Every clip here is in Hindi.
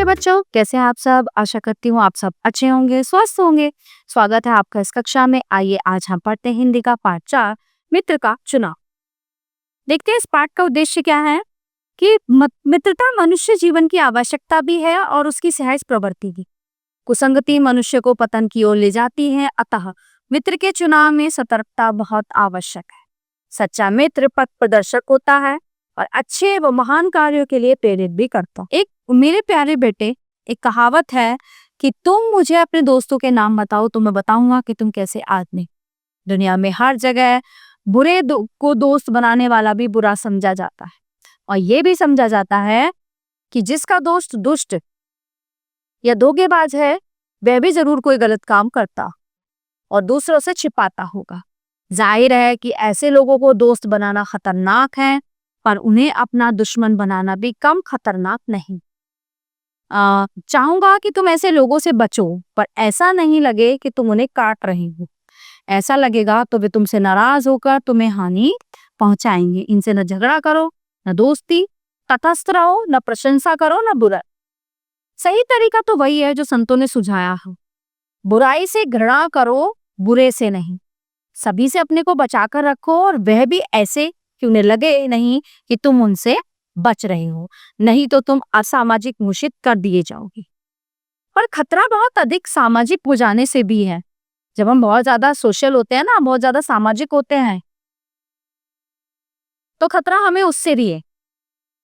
प्यारे बच्चों, कैसे हैं आप सब। आशा करती हूँ आप सब अच्छे होंगे, स्वस्थ होंगे। स्वागत है आपका इस कक्षा में। आइए आज हम पढ़ते हैं हिंदी का पाठ 4, मित्र का चुनाव। देखते हैं इस पाठ का उद्देश्य क्या है कि मित्रता मनुष्य जीवन की आवश्यकता भी है और उसकी सहज प्रवृत्ति भी। कुसंगति मनुष्य को पतन की ओर ले जाती है, अतः मित्र के चुनाव में सतर्कता बहुत आवश्यक है। सच्चा मित्र पथ प्रदर्शक होता है और अच्छे व महान कार्यों के लिए प्रेरित भी करता है। एक मेरे प्यारे बेटे, एक कहावत है कि तुम मुझे अपने दोस्तों के नाम बताओ तो मैं बताऊंगा कि तुम कैसे आदमी। दुनिया में हर जगह को दोस्त बनाने वाला भी बुरा समझा जाता है और ये भी समझा जाता है कि जिसका दोस्त दुष्ट या धोखेबाज है वह भी जरूर कोई गलत काम करता और दूसरों से छिपाता होगा। जाहिर है कि ऐसे लोगों को दोस्त बनाना खतरनाक है, पर उन्हें अपना दुश्मन बनाना भी कम खतरनाक नहीं। चाहूंगा कि तुम ऐसे लोगों से बचो, पर ऐसा नहीं लगे कि तुम उन्हें काट रहे हो। ऐसा लगेगा तो वे तुमसे नाराज होकर तुम्हें हानि पहुंचाएंगे। इनसे न झगड़ा करो, न दोस्ती, तटस्थ रहो, न प्रशंसा करो, न बुरा। सही तरीका तो वही है जो संतों ने सुझाया हो। बुराई से घृणा करो, बुरे से नहीं। सभी से अपने को बचाकर रखो और वह भी ऐसे कि उन्हें लगे नहीं कि तुम उनसे बच रहे हो, नहीं तो तुम असामाजिक घोषित कर दिए जाओगे। पर खतरा बहुत अधिक सामाजिक हो जाने से भी है। जब हम बहुत ज्यादा सोशल होते हैं ना, बहुत ज्यादा सामाजिक होते हैं, तो खतरा हमें उससे भी है।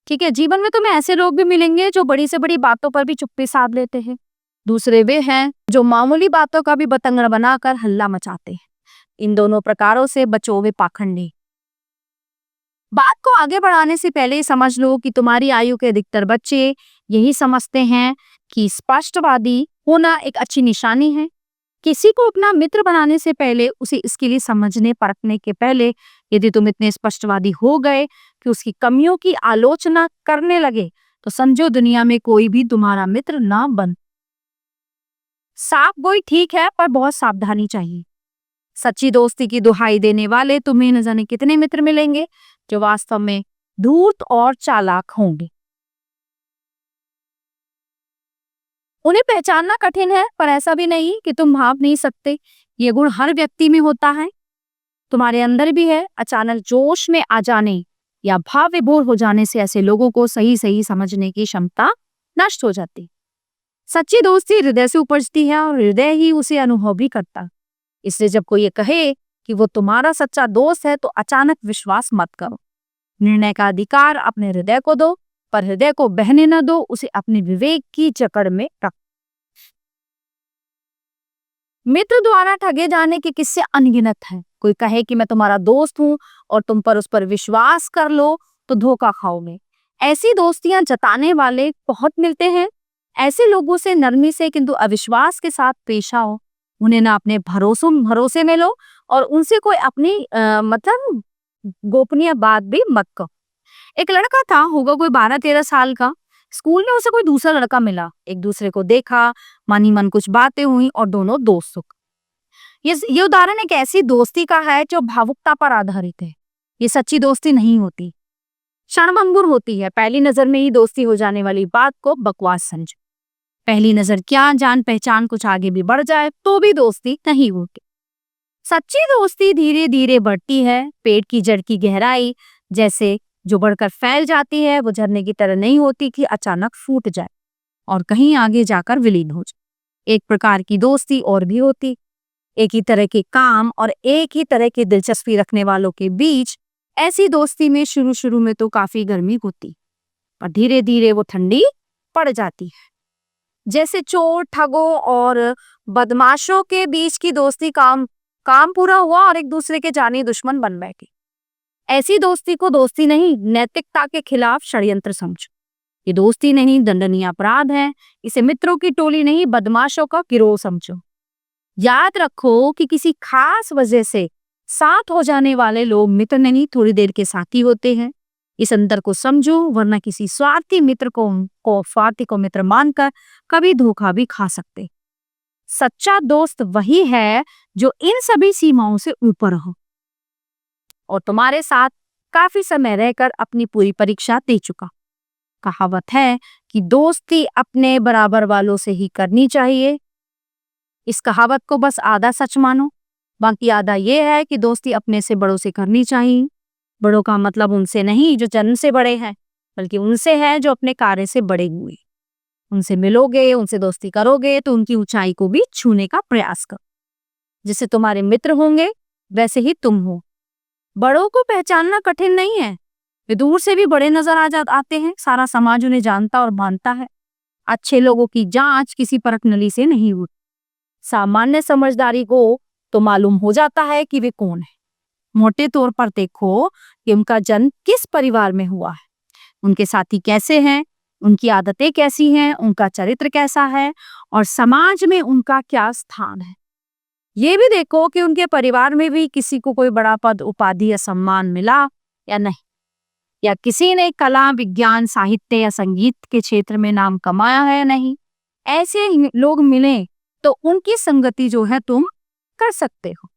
ठीक है, जीवन में तुम्हें ऐसे लोग भी मिलेंगे जो बड़ी से बड़ी बातों पर भी चुप्पी साध लेते हैं। दूसरे वे हैं जो मामूली बातों का भी बतंगड़ बनाकर हल्ला मचाते हैं। इन दोनों प्रकारों से बचो, वे पाखंडी। बात को आगे बढ़ाने से पहले समझ लो कि तुम्हारी आयु के अधिकतर बच्चे यही समझते हैं कि स्पष्टवादी होना एक अच्छी निशानी है। किसी को अपना मित्र बनाने से पहले उसे इसके लिए समझने परखने के पहले यदि तुम इतने स्पष्टवादी हो गए कि उसकी कमियों की आलोचना करने लगे तो समझो दुनिया में कोई भी तुम्हारा मित्र ना बन। साफ गोई ठीक है, पर बहुत सावधानी चाहिए। सच्ची दोस्ती की दुहाई देने वाले तुम्हें न जाने कितने मित्र मिलेंगे जो वास्तव में धूर्त और चालाक होंगे। उन्हें पहचानना कठिन है, पर ऐसा भी नहीं कि तुम भाप नहीं सकते। ये गुण हर व्यक्ति में होता है, तुम्हारे अंदर भी है। अचानक जोश में आ जाने या भाव विभोर हो जाने से ऐसे लोगों को सही सही समझने की क्षमता नष्ट हो जाती। सच्ची दोस्ती हृदय से उपजती है और हृदय ही उसे अनुभव भी करता। इसलिए जब कोई ये कहे कि वो तुम्हारा सच्चा दोस्त है तो अचानक विश्वास मत करो। निर्णय का अधिकार अपने हृदय को दो, पर हृदय को बहने न दो, उसे अपने विवेक की जकड़ में रख। मित्र द्वारा ठगे जाने के किस्से अनगिनत हैं। कोई कहे कि मैं तुम्हारा दोस्त हूं और तुम पर उस पर विश्वास कर लो तो धोखा खाओगे। ऐसी दोस्तियां जताने वाले बहुत मिलते हैं। ऐसे लोगों से नरमी से किंतु अविश्वास के साथ पेश आओ। उन्हें ना अपने भरोसे में लो और उनसे कोई अपनी मतलब गोपनीय बात भी मत कहो। एक लड़का था, होगा कोई 12-13 साल का। स्कूल में उसे कोई दूसरा लड़का मिला, एक दूसरे को देखा, मानी मन कुछ बातें हुई और दोनों दोस्त हो गए। ये उदाहरण एक ऐसी दोस्ती का है जो भावुकता पर आधारित है। ये सच्ची दोस्ती नहीं होती, क्षणभंगुर होती है। पहली नजर में ही दोस्ती हो जाने वाली बात को बकवास समझो। पहली नजर क्या, जान पहचान कुछ आगे भी बढ़ जाए तो भी दोस्ती नहीं होती। सच्ची दोस्ती धीरे धीरे बढ़ती है। पेड़ की जड़ की गहराई जैसे जो बढ़कर फैल जाती है, वो झरने की तरह नहीं होती कि अचानक फूट जाए और कहीं आगे जाकर विलीन हो जाए। एक प्रकार की दोस्ती और भी होती। एक ही तरह के काम और एक ही तरह की दिलचस्पी रखने वालों के बीच ऐसी दोस्ती में शुरू में तो काफी गर्मी होती, पर धीरे धीरे वो ठंडी पड़ जाती है। जैसे चोर, ठगों और बदमाशों के बीच की दोस्ती काम पूरा हुआ और एक दूसरे के जानी दुश्मन बन बैठे। ऐसी दोस्ती को दोस्ती नहीं, नैतिकता के खिलाफ षड्यंत्र समझो। ये दोस्ती नहीं, दंडनीय अपराध है। इसे मित्रों की टोली नहीं, बदमाशों का गिरोह समझो। याद रखो कि किसी खास वजह से साथ हो जाने वाले लोग मित्र नहीं, थोड़ी देर के साथी होते हैं। इस अंतर को समझो, वरना किसी स्वार्थी मित्र को मित्र मानकर कभी धोखा भी खा सकते। सच्चा दोस्त वही है जो इन सभी सीमाओं से ऊपर हो और तुम्हारे साथ काफी समय रहकर अपनी पूरी परीक्षा दे चुका। कहावत है कि दोस्ती अपने बराबर वालों से ही करनी चाहिए। इस कहावत को बस आधा सच मानो, बाकी आधा ये है कि दोस्ती अपने से बड़ों से करनी चाहिए। बड़ों का मतलब उनसे नहीं जो जन्म से बड़े हैं, बल्कि उनसे है जो अपने कार्य से बड़े हुए। उनसे मिलोगे, उनसे दोस्ती करोगे तो उनकी ऊंचाई को भी छूने का प्रयास करो। जैसे तुम्हारे मित्र होंगे वैसे ही तुम हो। बड़ों को पहचानना कठिन नहीं है, वे दूर से भी बड़े नजर आते हैं। सारा समाज उन्हें जानता और मानता है। अच्छे लोगों की जांच किसी परख नली से नहीं होती। सामान्य समझदारी को तो मालूम हो जाता है कि वे कौन है। मोटे तौर पर देखो कि उनका जन्म किस परिवार में हुआ है, उनके साथी कैसे हैं, उनकी आदतें कैसी हैं, उनका चरित्र कैसा है और समाज में उनका क्या स्थान है। ये भी देखो कि उनके परिवार में भी किसी को कोई बड़ा पद, उपाधि या सम्मान मिला या नहीं, या किसी ने कला, विज्ञान, साहित्य या संगीत के क्षेत्र में नाम कमाया है या नहीं। ऐसे लोग मिले तो उनकी संगति जो है तुम कर सकते हो।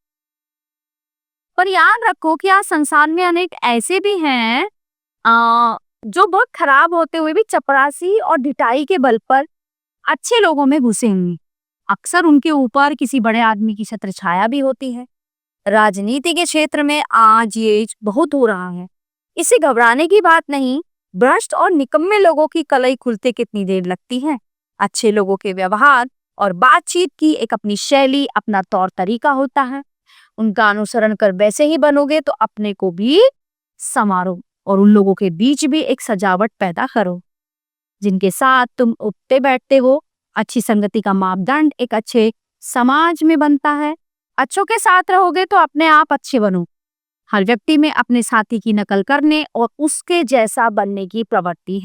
पर याद रखो कि आज संसार में अनेक ऐसे भी हैं जो बहुत खराब होते हुए भी चपरासी और ढिठाई के बल पर अच्छे लोगों में घुसे हुए। अक्सर उनके ऊपर किसी बड़े आदमी की छत्र छाया भी होती है। राजनीति के क्षेत्र में आज ये बहुत हो रहा है। इसे घबराने की बात नहीं। भ्रष्ट और निकम्मे लोगों की कलई खुलते कितनी देर लगती है। अच्छे लोगों के व्यवहार और बातचीत की एक अपनी शैली, अपना तौर तरीका होता है। उनका अनुसरण कर वैसे ही बनोगे तो अपने को भी संवारो और उन लोगों के बीच भी एक सजावट पैदा करो जिनके साथ तुम उठते बैठते हो। अच्छी संगति का मापदंड एक अच्छे समाज में बनता है। अच्छों के साथ रहोगे तो अपने आप अच्छे बनो। हर व्यक्ति में अपने साथी की नकल करने और उसके जैसा बनने की प्रवृत्ति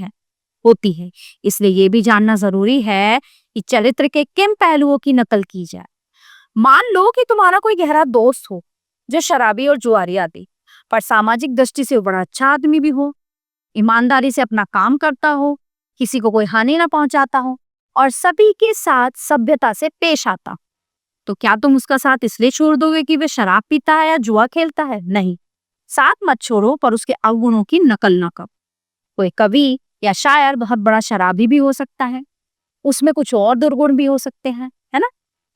होती है। इसलिए ये भी जानना जरूरी है कि चरित्र के किन पहलुओं की नकल की जाए। मान लो कि तुम्हारा कोई गहरा दोस्त हो जो शराबी और जुआरी आदि, पर सामाजिक दृष्टि से बड़ा अच्छा आदमी भी हो, ईमानदारी से अपना काम करता हो, किसी को कोई हानि ना पहुंचाता हो और सभी के साथ सभ्यता से पेश आता। तो क्या तुम उसका साथ इसलिए छोड़ दोगे कि वे शराब पीता है या जुआ खेलता है? नहीं, साथ मत छोड़ो, पर उसके अवगुणों की नकल ना करो। कोई कवि या शायर बहुत बड़ा शराबी भी हो सकता है, उसमें कुछ और दुर्गुण भी हो सकते हैं, है ना?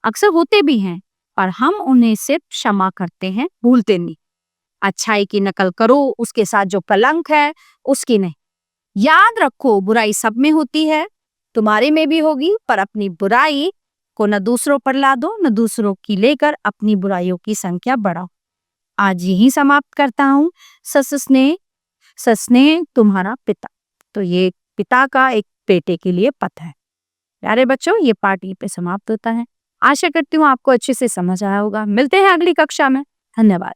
अक्सर होते भी हैं, पर हम उन्हें सिर्फ क्षमा करते हैं, भूलते नहीं। अच्छाई की नकल करो, उसके साथ जो कलंक है उसकी नहीं। याद रखो, बुराई सब में होती है, तुम्हारे में भी होगी, पर अपनी बुराई को न दूसरों पर ला दो, न दूसरों की लेकर अपनी बुराइयों की संख्या बढ़ाओ। आज यही समाप्त करता हूँ। सस्नेह तुम्हारा पिता। तो ये पिता का एक बेटे के लिए पत्र है। प्यारे बच्चों, ये पाठ यहीं पे समाप्त होता है। आशा करती हूँ आपको अच्छे से समझ आया होगा। मिलते हैं अगली कक्षा में। धन्यवाद।